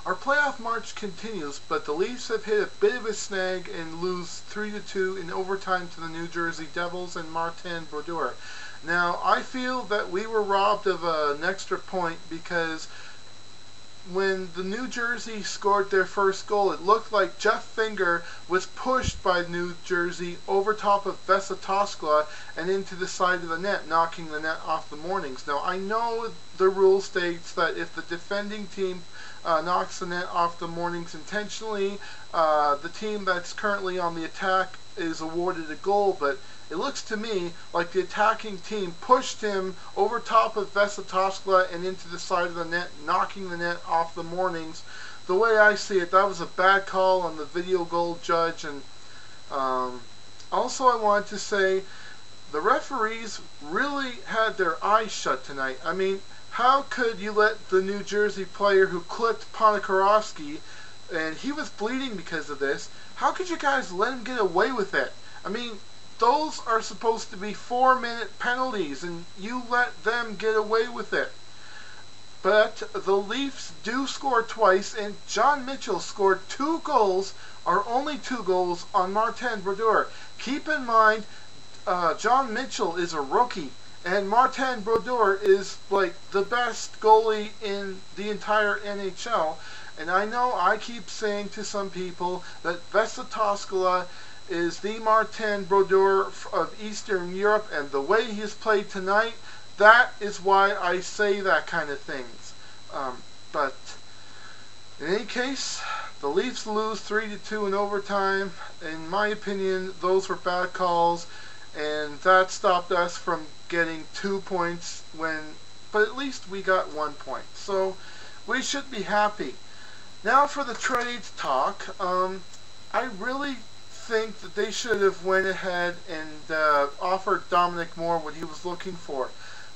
Our playoff march continues, but the Leafs have hit a bit of a snag and lose 3-2 in overtime to the New Jersey Devils and Martin Brodeur. Now, I feel that we were robbed of an extra point because when the New Jersey scored their first goal, it looked like Jeff Finger was pushed by New Jersey over top of Vesatoskla and into the side of the net, knocking the net off the Mornings. Now, I know the rule states that if the defending team knocks the net off the Mornings intentionally, the team that's currently on the attack is awarded a goal, but it looks to me like the attacking team pushed him over top of Vesatoskla and into the side of the net, knocking the net off the Mornings. The way I see it, that was a bad call on the video goal judge. And also I wanted to say the referees really had their eyes shut tonight. I mean, how could you let the New Jersey player who clipped Ponikarovsky, and he was bleeding because of this, how could you guys let him get away with it? I mean, those are supposed to be 4-minute penalties, and you let them get away with it. But the Leafs do score twice, and John Mitchell scored 2 goals, or only 2 goals, on Martin Brodeur. Keep in mind, John Mitchell is a rookie, and Martin Brodeur is like the best goalie in the entire NHL. And I know I keep saying to some people that Vesatoskala is the Martin Brodeur of Eastern Europe, and the way he's played tonight, that is why I say that kind of things. But in any case, the Leafs lose 3-2 in overtime. In my opinion, those were bad calls, and that stopped us from getting 2 points but at least we got 1 point. So we should be happy. Now for the trades talk. I really think that they should have went ahead and offered Dominic Moore what he was looking for,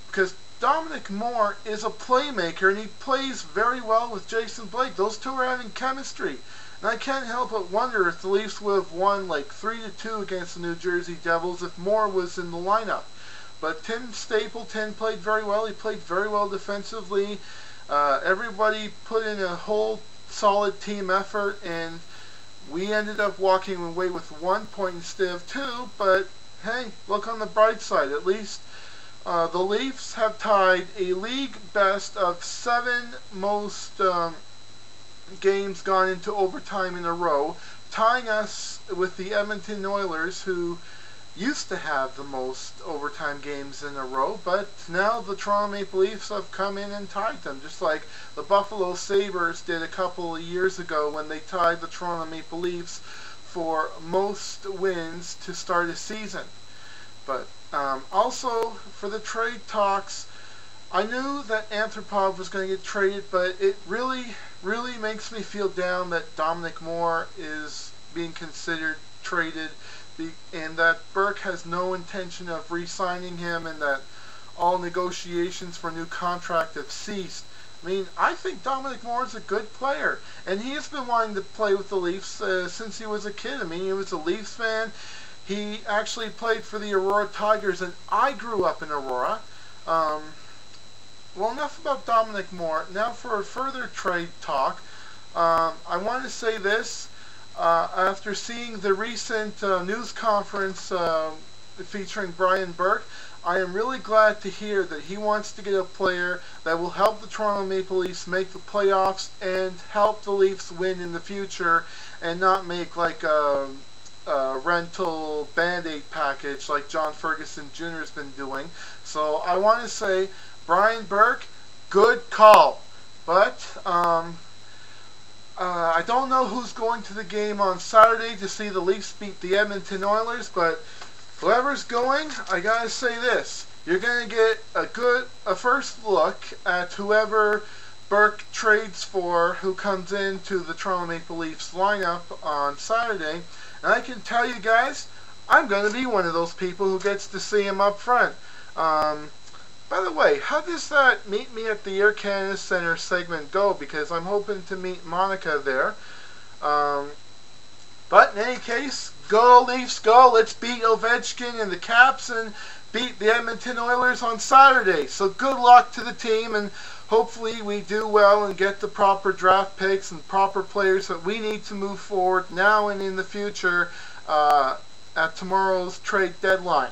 because Dominic Moore is a playmaker and he plays very well with Jason Blake. Those two are having chemistry, and I can't help but wonder if the Leafs would have won like 3-2 against the New Jersey Devils if Moore was in the lineup. But Tim Stapleton played very well. He played very well defensively. Everybody put in a whole solid team effort, and we ended up walking away with 1 point instead of 2, but hey, look on the bright side. At least the Leafs have tied a league best of 7 most games gone into overtime in a row, tying us with the Edmonton Oilers, who used to have the most overtime games in a row, but now the Toronto Maple Leafs have come in and tied them, just like the Buffalo Sabres did a couple of years ago when they tied the Toronto Maple Leafs for most wins to start a season. But also for the trade talks, I knew that Antropov was going to get traded, but it really makes me feel down that Dominic Moore is being considered traded, and that Burke has no intention of re-signing him, and that all negotiations for a new contract have ceased. I mean, I think Dominic Moore is a good player, and he has been wanting to play with the Leafs since he was a kid. I mean, he was a Leafs fan. He actually played for the Aurora Tigers, and I grew up in Aurora. Well, enough about Dominic Moore. Now for a further trade talk, I want to say this. After seeing the recent news conference featuring Brian Burke, I am really glad to hear that he wants to get a player that will help the Toronto Maple Leafs make the playoffs and help the Leafs win in the future, and not make like a rental Band-Aid package like John Ferguson Jr. has been doing. So I want to say, Brian Burke, good call. But I don't know who's going to the game on Saturday to see the Leafs beat the Edmonton Oilers, but whoever's going, I gotta say this: you're gonna get a first look at whoever Burke trades for, who comes into the Toronto Maple Leafs lineup on Saturday. And I can tell you guys, I'm gonna be one of those people who gets to see him up front. By the way, how does that Meet Me at the Air Canada Centre segment go? Because I'm hoping to meet Monica there. But in any case, go Leafs, go! Let's beat Ovechkin and the Caps and beat the Edmonton Oilers on Saturday. So good luck to the team, and hopefully we do well and get the proper draft picks and proper players that we need to move forward now and in the future at tomorrow's trade deadline.